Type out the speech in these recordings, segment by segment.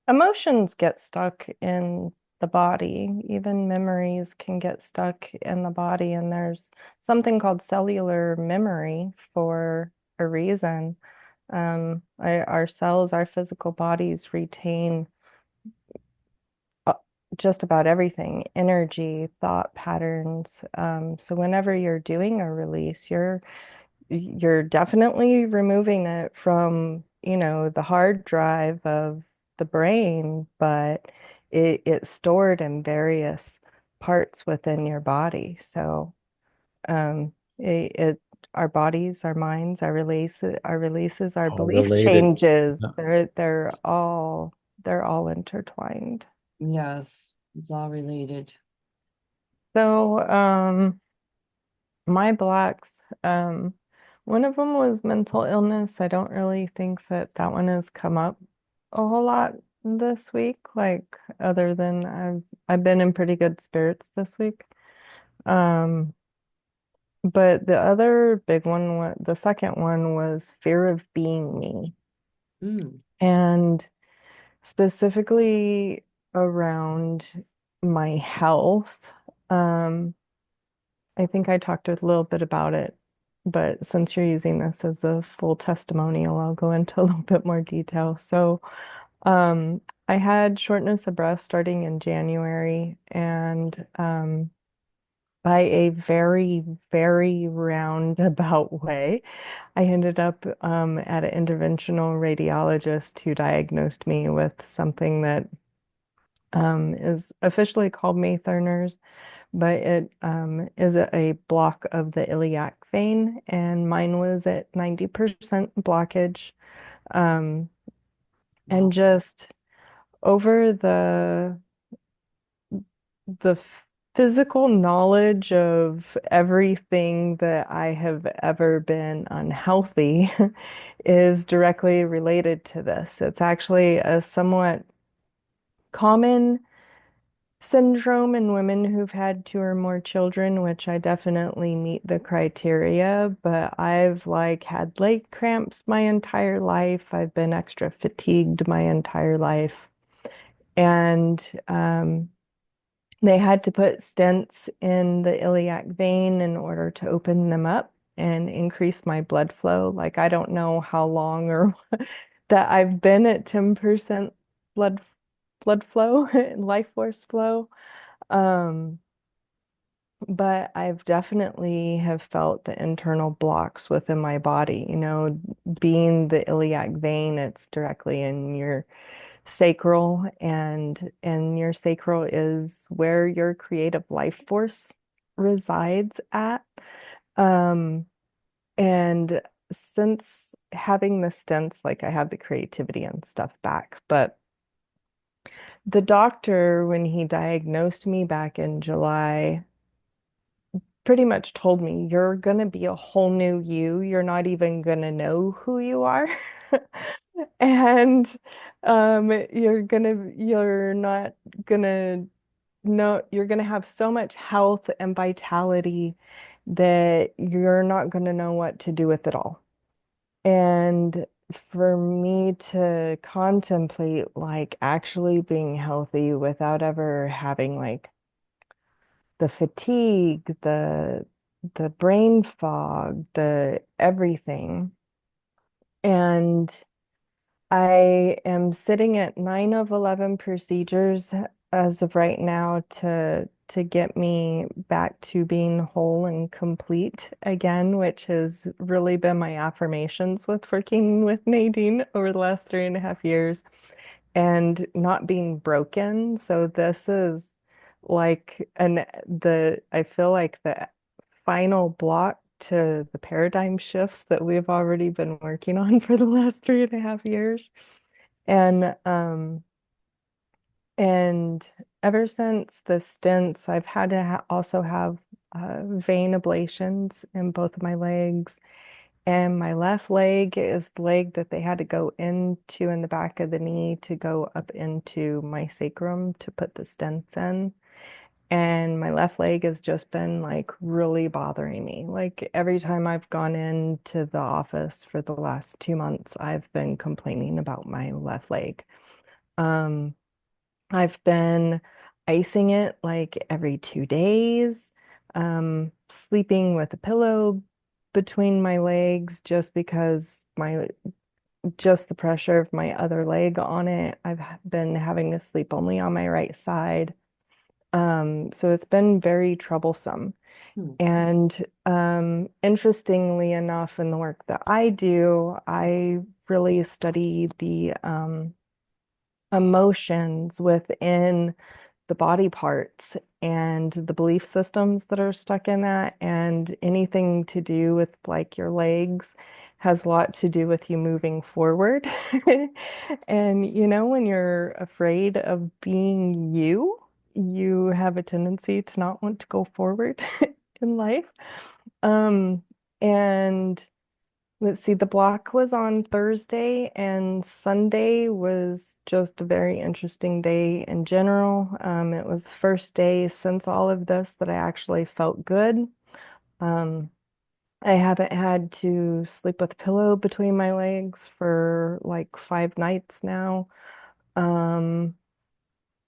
Emotions get stuck in the body. Even memories can get stuck in the body, and there's something called cellular memory for a reason. Our cells, our physical bodies retain uh, just about everything, energy, thought patterns. So whenever you're doing a release, you're definitely removing it from, the hard drive of the brain, but it's stored in various parts within your body. So our bodies, our minds, our releases, our All belief related. changes, Yeah. they're all intertwined. Yes, it's all related. So my blocks, one of them was mental illness. I don't really think that that one has come up a whole lot this week, like other than I've been in pretty good spirits this week. Um, but the other big one, the second one was fear of being me, Mm. and specifically around my health. Um, I think I talked a little bit about it, but since you're using this as a full testimonial, I'll go into a little bit more detail. So, I had shortness of breath starting in January, and by a very, very roundabout way, I ended up at an interventional radiologist who diagnosed me with something that is officially called May-Thurner's, but it is a block of the iliac vein, and mine was at 90% blockage. Um, and Wow. just over the physical knowledge of everything that I have ever been unhealthy is directly related to this. It's actually a somewhat common syndrome in women who've had two or more children, which I definitely meet the criteria, but I've like had leg cramps my entire life. I've been extra fatigued my entire life. And they had to put stents in the iliac vein in order to open them up and increase my blood flow. Like I don't know how long or that I've been at 10% blood blood flow and life force flow. Um, but I've definitely have felt the internal blocks within my body. Being the iliac vein, it's directly in your sacral, and your sacral is where your creative life force resides at. Um, and since having the stents, like I have the creativity and stuff back, but the doctor, when he diagnosed me back in July, pretty much told me, you're going to be a whole new you. You're not even going to know who you are. And you're not gonna know, you're gonna have so much health and vitality that you're not gonna know what to do with it all. And for me to contemplate like actually being healthy without ever having like the fatigue, the brain fog, the everything. And I am sitting at 9 of 11 procedures as of right now to get me back to being whole and complete again, which has really been my affirmations with working with Nadine over the last 3.5 years and not being broken. So this is like I feel like the final block to the paradigm shifts that we've already been working on for the last 3.5 years. And and ever since the stints, I've had to also have vein ablations in both of my legs. And my left leg is the leg that they had to go into in the back of the knee to go up into my sacrum to put the stents in. And my left leg has just been like really bothering me. Like every time I've gone into the office for the last 2 months, I've been complaining about my left leg. Um, I've been icing it like every 2 days, sleeping with a pillow between my legs just because just the pressure of my other leg on it. Been having to sleep only on my right side. So it's been very troublesome. Hmm. And interestingly enough, in the work that I do, I really study the emotions within the body parts and the belief systems that are stuck in that, and anything to do with like your legs has a lot to do with you moving forward. And when you're afraid of being you, you have a tendency to not want to go forward in life. Um, and Let's see, the block was on Thursday, and Sunday was just a very interesting day in general. It was the first day since all of this that I actually felt good. Um, I haven't had to sleep with a pillow between my legs for like 5 nights now. Um,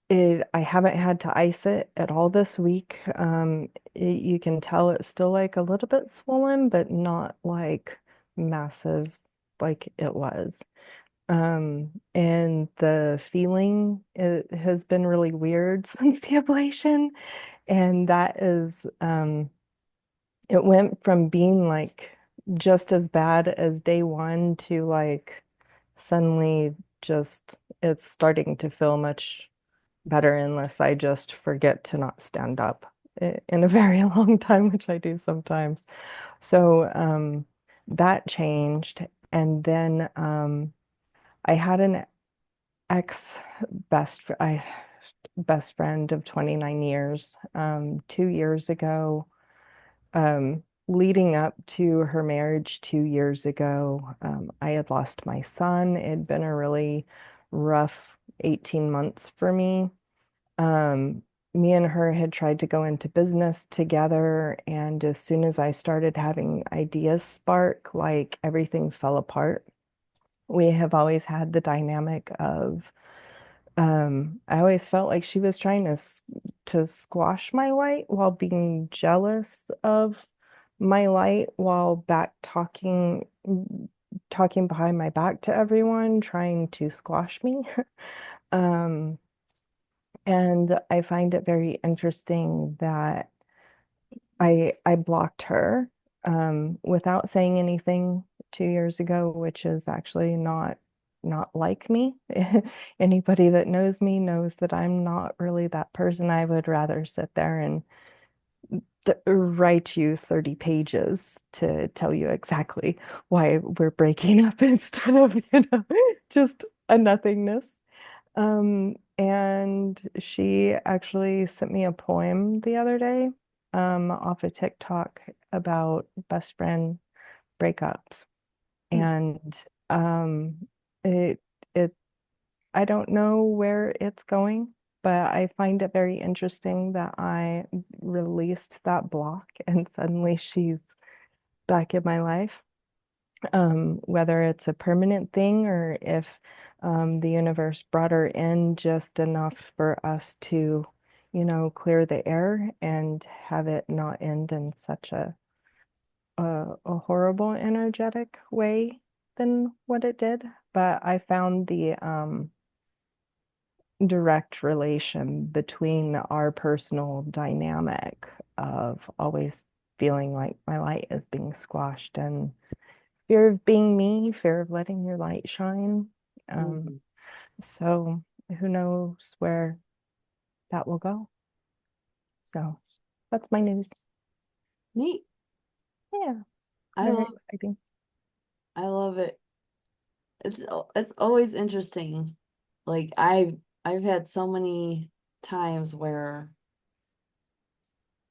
I haven't had to ice it at all this week. You can tell it's still like a little bit swollen, but not like massive like it was. And the feeling it has been really weird since the ablation. And that is, it went from being like just as bad as day one to like suddenly just it's starting to feel much better unless I just forget to not stand up in a very long time, which I do sometimes. So that changed. And then I had an ex I best friend of 29 years 2 years ago, leading up to her marriage 2 years ago. I had lost my son. It had been a really rough 18 months for me. Um, Me and her had tried to go into business together, and as soon as I started having ideas spark, like everything fell apart. We have always had the dynamic of, I always felt like she was trying to squash my light while being jealous of my light while talking behind my back to everyone, trying to squash me. Um, And I find it very interesting that I blocked her without saying anything 2 years ago, which is actually not like me. Anybody that knows me knows that I'm not really that person. I would rather sit there and write you 30 pages to tell you exactly why we're breaking up instead of, just a nothingness. And she actually sent me a poem the other day, off of TikTok about best friend breakups. Hmm. And um, it it I don't know where it's going, but I find it very interesting that I released that block and suddenly she's back in my life. Whether it's a permanent thing or if the universe brought her in just enough for us to, clear the air and have it not end in such a horrible energetic way than what it did. But I found the direct relation between our personal dynamic of always feeling like my light is being squashed and fear of being me, fear of letting your light shine. Um, Mhm. so who knows where that will go. So that's my news. Neat. Yeah, I very love exciting. I love it. It's always interesting. Like I've had so many times where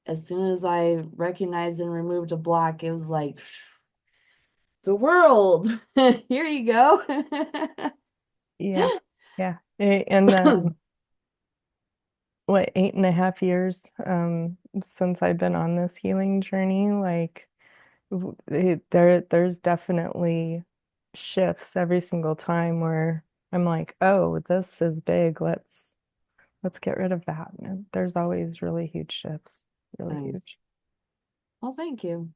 as soon as I recognized and removed a block, it was like the world. Here you go. Yeah, yeah. And what, 8.5 years since I've been on this healing journey, like there's definitely shifts every single time where I'm like, oh, this is big. Let's get rid of that. And there's always really huge shifts, really Nice. huge. Well, thank you.